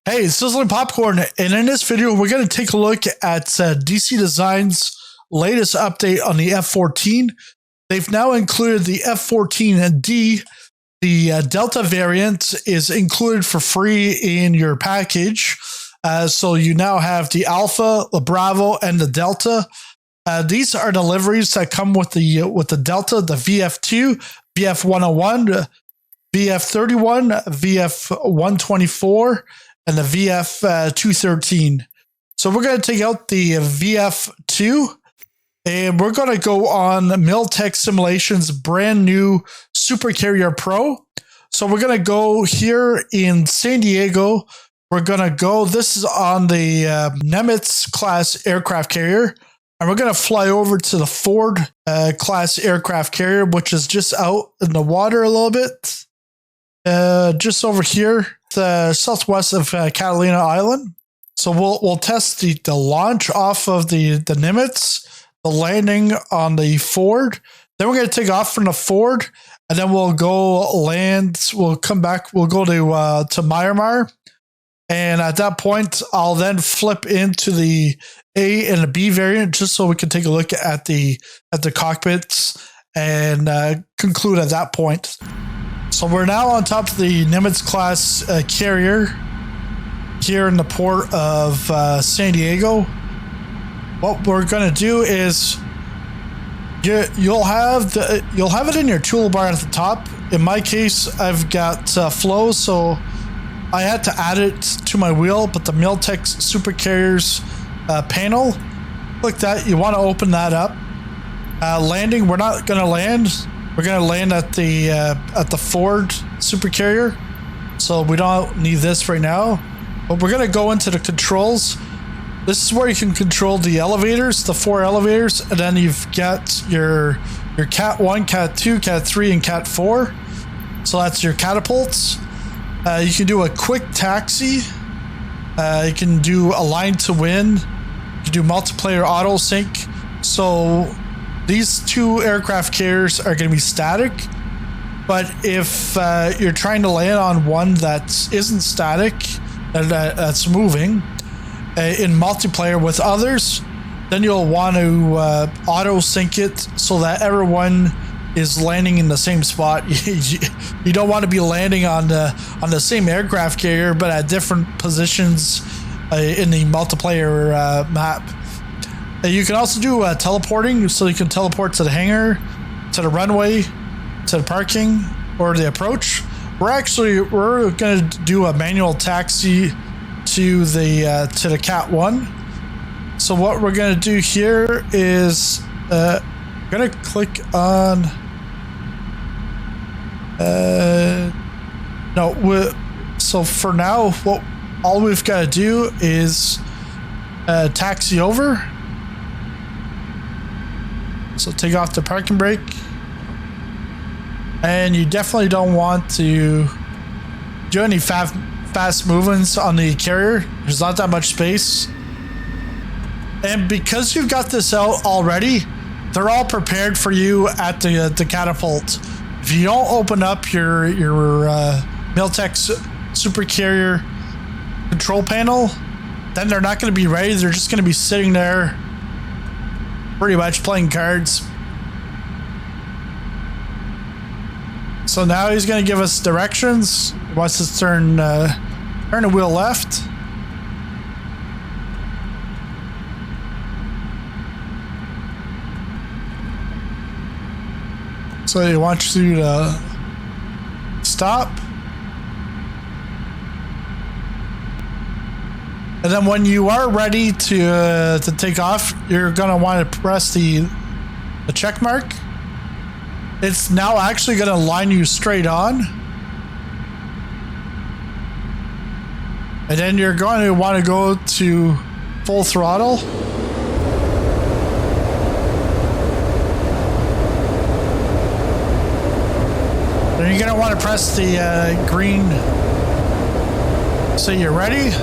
Hey, it's Sizzling Popcorn, and in this video, we're going to take a look at DC Design's latest update on the F-14. They've now included the F-14D. The Delta variant is included for free in your package. So you now have the Alpha, the Bravo, and the Delta. These are deliveries that come with the Delta, the VF2, VF101, VF31, VF124, and the VF213. So we're going to take out the VF2 and we're going to go on Miltech Simulation's brand new Supercarrier Pro. So we're going to go here in San Diego. We're going to go, this is on the Nimitz class aircraft carrier. And we're going to fly over to the Ford class aircraft carrier, which is just out in the water a little bit. Just over here, the southwest of Catalina Island. So we'll test the launch off of the Nimitz, the landing on the Ford. Then we're going to take off from the Ford, and then we'll go land. We'll come back. We'll go to Myanmar, and at that point, I'll then flip into the A and the B variant, just so we can take a look at the cockpits and conclude at that point. So we're now on top of the Nimitz class carrier here in the port of San Diego. What we're going to do is you'll have it in your toolbar at the top. In my case, I've got flow, so I had to add it to my wheel. But the Miltech Supercarrier's panel, like that, you want to open that up. Landing, we're not going to land. We're going to land at the Ford Supercarrier, so we don't need this right now. But we're going to go into the controls. This is where you can control the elevators, the 4 elevators, and then you've got your Cat 1, Cat 2, Cat 3, and Cat 4. So that's your catapults. You can do a quick taxi. You can do a line to win. You can do multiplayer auto sync. So these 2 aircraft carriers are going to be static, but if you're trying to land on one that isn't static and that's moving in multiplayer with others, then you'll want to auto sync it so that everyone is landing in the same spot. You don't want to be landing on the same aircraft carrier, but at different positions in the multiplayer map. You can also do teleporting, so you can teleport to the hangar, to the runway, to the parking, or the approach. We're going to do a manual taxi to the Cat 1. So what we're going to do here is we're going to click on so for now, all we've got to do is taxi over. So take off the parking brake, and you definitely don't want to do any fast movements on the carrier. There's not that much space, and because you've got this out already, they're all prepared for you at the catapult. If you don't open up your Miltech Supercarrier control panel, then they're not going to be ready. They're just going to be sitting there, pretty much playing cards. So now he's going to give us directions. He wants us to turn the wheel left. So he wants you to stop. And then when you are ready to take off, you're going to want to press the check mark. It's now actually going to line you straight on. And then you're going to want to go to full throttle. Then you're going to want to press the green. So you're ready.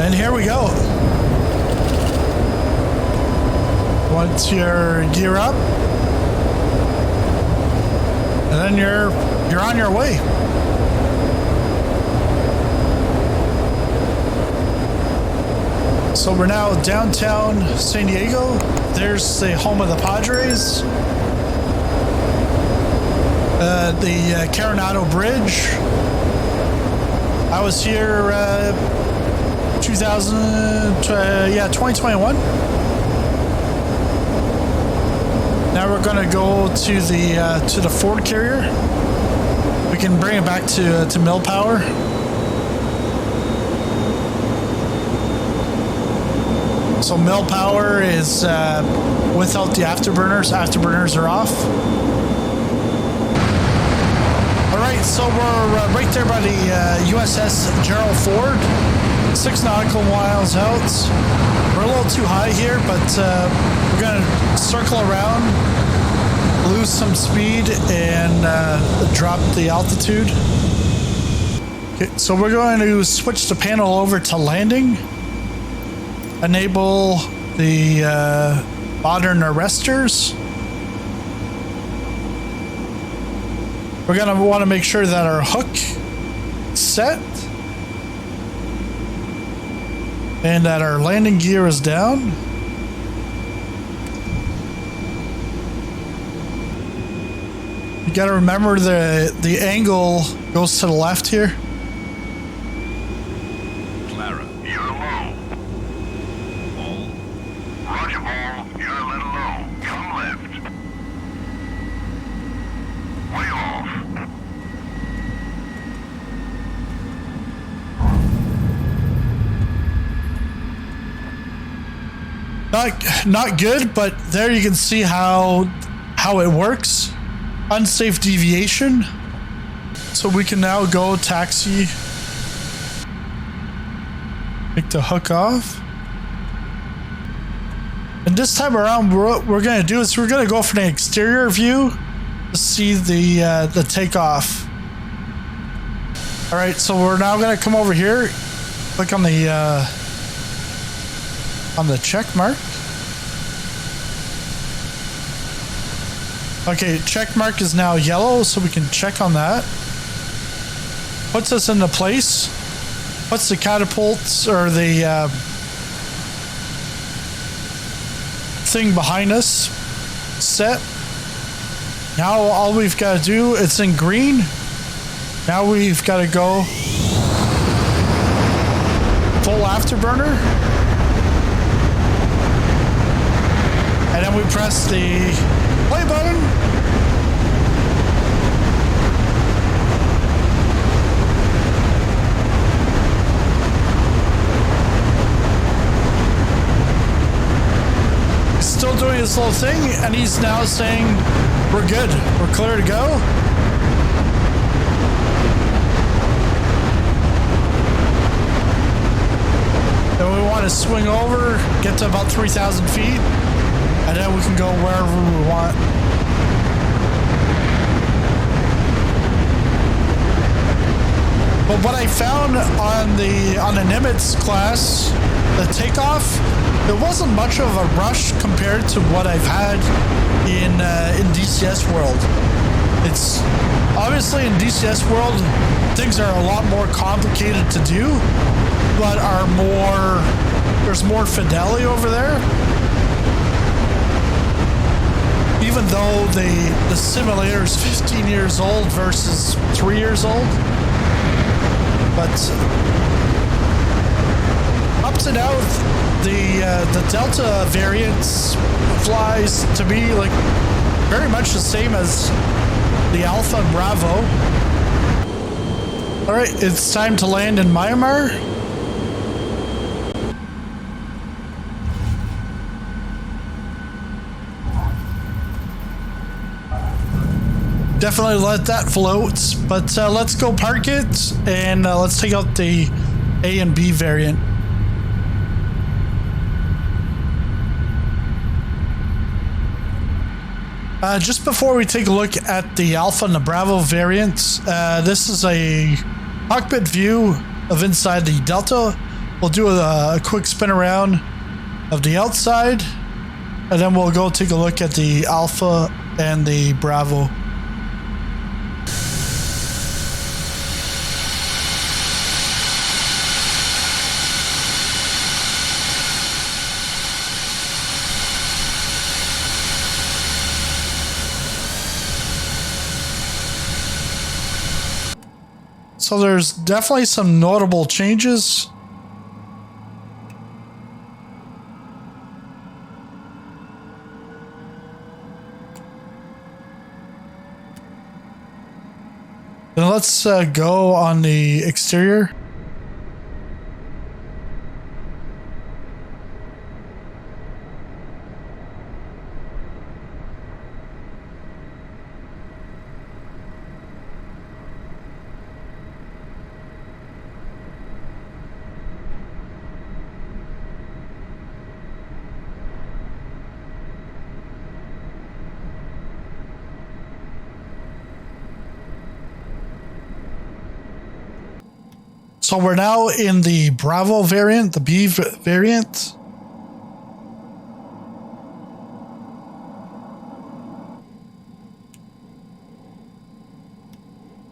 And here we go. Once you're gear up, and then you're on your way. So we're now downtown San Diego. There's the home of the Padres. The Coronado Bridge. I was here 2021. Now we're gonna go to the Ford Carrier. We can bring it back to mill power. So mill power is without the afterburners. Afterburners are off. All right, so we're right there by the USS Gerald Ford, 6 nautical miles out. We're a little too high here, but we're gonna circle around, lose some speed, and drop the altitude. Okay, so we're going to switch the panel over to landing. Enable the modern arresters. We're going to want to make sure that our hook is set and that our landing gear is down. You got to remember the angle goes to the left here. Not good, but there you can see how it works. Unsafe deviation. So we can now go taxi. Take the hook off. And this time around, what we're going to do is we're going to go for the exterior view to see the takeoff. All right, so we're now going to come over here, click on the check mark. Okay, check mark is now yellow, so we can check on that. Puts us into place. Puts the catapults or the thing behind us set. Now all we've got to do, it's in green. Now we've got to go full afterburner. And then we press the play button. Still doing his little thing, and he's now saying, we're good, we're clear to go. Then we want to swing over, get to about 3,000 feet, and then we can go wherever we want. But what I found on the Nimitz class, the takeoff, there wasn't much of a rush compared to what I've had in DCS world. It's obviously in DCS world, things are a lot more complicated to do, but there's more fidelity over there. Even though the simulator is 15 years old versus 3 years old. But up to now, the Delta variants flies to me like very much the same as the Alpha and Bravo. All right, it's time to land in Myanmar. Definitely let that float, but let's go park it and let's take out the A and B variant. Just before we take a look at the Alpha and the Bravo variants, this is a cockpit view of inside the Delta. We'll do a quick spin around of the outside. and then we'll go take a look at the Alpha and the Bravo. So there's definitely some notable changes. Then let's go on the exterior. So we're now in the Bravo variant, the B variant.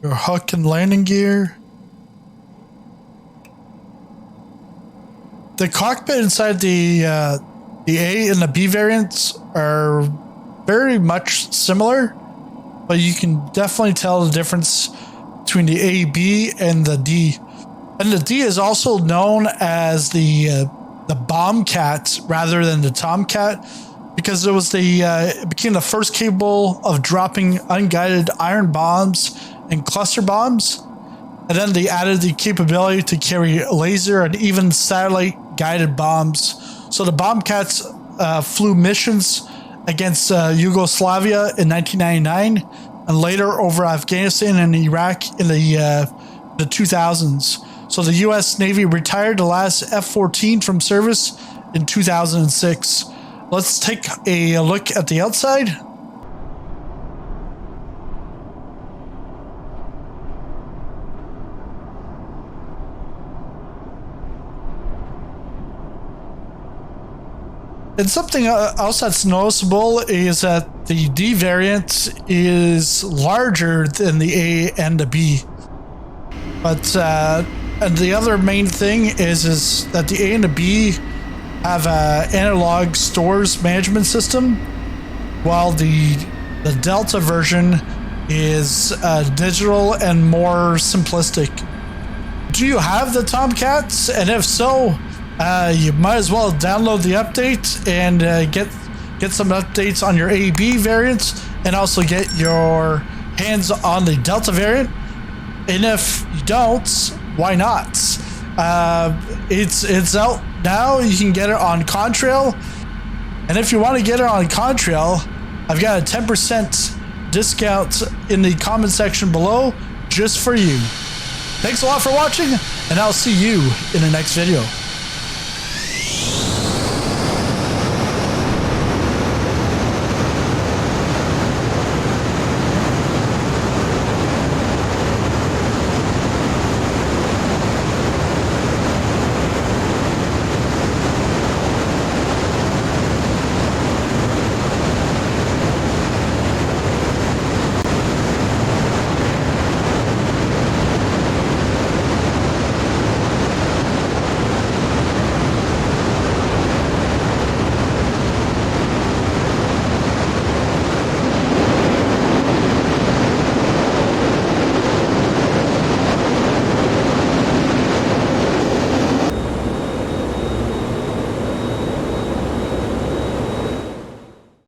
Your hook and landing gear. The cockpit inside the A and the B variants are very much similar, but you can definitely tell the difference between the A, B, and the D. And the D is also known as the Bombcat rather than the Tomcat, because it was it became the first capable of dropping unguided iron bombs and cluster bombs. And then they added the capability to carry laser and even satellite guided bombs. So the Bombcats flew missions against Yugoslavia in 1999 and later over Afghanistan and Iraq in the 2000s. So the U.S. Navy retired the last F-14 from service in 2006. Let's take a look at the outside. And something else that's noticeable is that the D variant is larger than the A and the B. But and the other main thing is that the A and the B have an analog stores management system, while the Delta version is digital and more simplistic. Do you have the Tomcats? And if so, you might as well download the update and get some updates on your A/B variants, and also get your hands on the Delta variant. And if you don't, why not? It's out now. You can get it on Contrail. And if you want to get it on Contrail, I've got a 10% discount in the comment section below just for you. Thanks a lot for watching, and I'll see you in the next video.